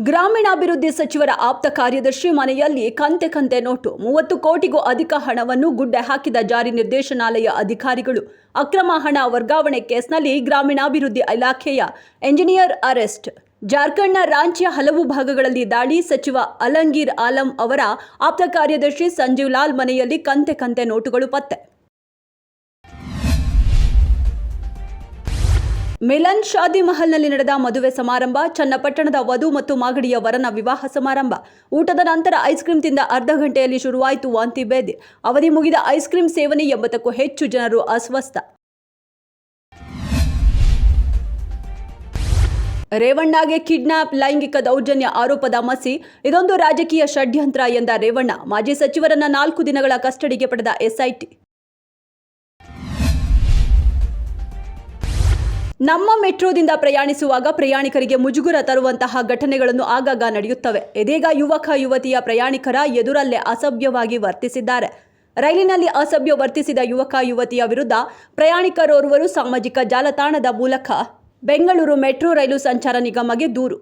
ಗ್ರಾಮೀಣಾಭಿವೃದ್ಧಿ ಸಚಿವರ ಆಪ್ತ ಕಾರ್ಯದರ್ಶಿ ಮನೆಯಲ್ಲಿ ಕಂತೆ ನೋಟು 30 ಕೋಟಿಗೂ ಅಧಿಕ ಹಣವನ್ನು ಗುಡ್ಡೆ ಹಾಕಿದ ಜಾರಿ ನಿರ್ದೇಶನಾಲಯ ಅಧಿಕಾರಿಗಳು. ಅಕ್ರಮ ಹಣ ವರ್ಗಾವಣೆ ಕೇಸ್ನಲ್ಲಿ ಗ್ರಾಮೀಣಾಭಿವೃದ್ಧಿ ಇಲಾಖೆಯ ಎಂಜಿನಿಯರ್ ಅರೆಸ್ಟ್. ಜಾರ್ಖಂಡ್ನ ರಾಂಚಿಯ ಹಲವು ಭಾಗಗಳಲ್ಲಿ ದಾಳಿ. ಸಚಿವ ಅಲಂಗೀರ್ ಆಲಂ ಅವರ ಆಪ್ತ ಕಾರ್ಯದರ್ಶಿ ಸಂಜೀವ್ ಲಾಲ್ ಮನೆಯಲ್ಲಿ ಕಂತೆ ನೋಟುಗಳು ಪತ್ತೆ. ಮಿಲನ್ ಶಾದಿ ಮಹಲ್ನಲ್ಲಿ ನಡೆದ ಮದುವೆ ಸಮಾರಂಭ. ಚನ್ನಪಟ್ಟಣದ ವಧು ಮತ್ತು ಮಾಗಡಿಯ ವರನ ವಿವಾಹ ಸಮಾರಂಭ. ಊಟದ ನಂತರ ಐಸ್ ಕ್ರೀಂ ತಿಂದ ಅರ್ಧ ಗಂಟೆಯಲ್ಲಿ ಶುರುವಾಯಿತು ವಾಂತಿ ಭೇದಿ. ಅವಧಿ ಮುಗಿದ ಐಸ್ ಕ್ರೀಂ ಸೇವನೆ 80ಕ್ಕೂ ಹೆಚ್ಚು ಜನರು ಅಸ್ವಸ್ಥ. ರೇವಣ್ಣಗೆ ಕಿಡ್ನಾಪ್, ಲೈಂಗಿಕ ದೌರ್ಜನ್ಯ ಆರೋಪದ ಮಸಿ. ಇದೊಂದು ರಾಜಕೀಯ ಷಡ್ಯಂತ್ರ ಎಂದ ರೇವಣ್ಣ. ಮಾಜಿ ಸಚಿವರನ್ನ 4 ದಿನಗಳ ಕಸ್ಟಡಿಗೆ ಪಡೆದ ಎಸ್ಐಟಿ. ನಮ್ಮ ಮೆಟ್ರೋದಿಂದ ಪ್ರಯಾಣಿಸುವಾಗ ಪ್ರಯಾಣಿಕರಿಗೆ ಮುಜುಗರ ತರುವಂತಹ ಘಟನೆಗಳನ್ನು ಆಗಾಗ ನಡೆಯುತ್ತವೆ. ಇದೀಗ ಯುವಕ ಯುವತಿಯ ಪ್ರಯಾಣಿಕರ ಎದುರಲ್ಲೇ ಅಸಭ್ಯವಾಗಿ ವರ್ತಿಸಿದ್ದಾರೆ. ರೈಲಿನಲ್ಲಿ ಅಸಭ್ಯ ವರ್ತಿಸಿದ ಯುವಕ ಯುವತಿಯ ವಿರುದ್ಧ ಪ್ರಯಾಣಿಕರೋರ್ವರು ಸಾಮಾಜಿಕ ಜಾಲತಾಣದ ಮೂಲಕ ಬೆಂಗಳೂರು ಮೆಟ್ರೋ ರೈಲು ಸಂಚಾರ ನಿಗಮಕ್ಕೆ ದೂರು